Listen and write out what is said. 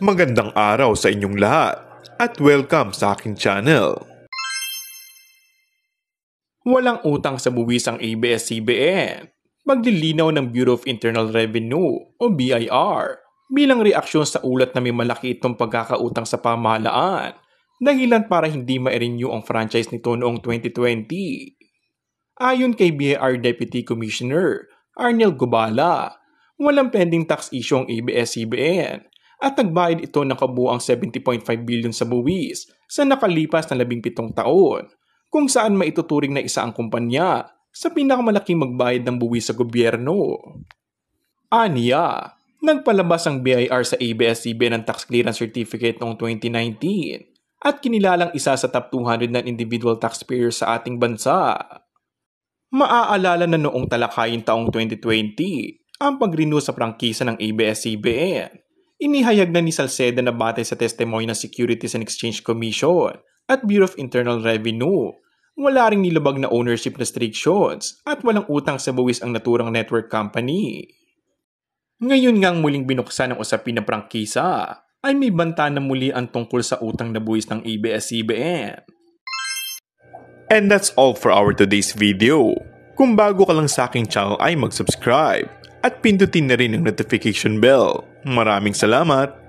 Magandang araw sa inyong lahat at welcome sa aking channel. Walang utang sa buwis ang ABS-CBN. Maglilinaw ng Bureau of Internal Revenue o BIR bilang reaksyon sa ulat na may malaki itong pagkakautang sa pamahalaan, dahilan para hindi ma-renew ang franchise nito noong 2020. Ayon kay BIR Deputy Commissioner Arnel Gubala, walang pending tax issue ang ABS-CBN at nagbayad ito ng kabuuang 70.5 billion sa buwis sa nakalipas na 17 taon, kung saan maituturing na isa ang kumpanya sa pinakamalaking magbayad ng buwis sa gobyerno. Aniya, nagpalabas ang BIR sa ABS-CBN ng tax clearance certificate noong 2019 at kinilalang isa sa top 200 na individual taxpayers sa ating bansa. Maaalala na noong talakayin taong 2020 ang pag-renew sa prangkisa ng ABS-CBN. Inihayag na ni Salceda na batay sa testimonya ng Securities and Exchange Commission at Bureau of Internal Revenue, wala ring nilabag na ownership restrictions at walang utang sa buwis ang naturang network company. Ngayon ngang muling binuksan ang usapin ng prangkisa, ay may banta na muli ang tungkol sa utang na buwis ng ABS-CBN. And that's all for our today's video. Kung bago ka lang sa aking channel ay mag-subscribe at pindutin na rin ang notification bell. Maraming salamat!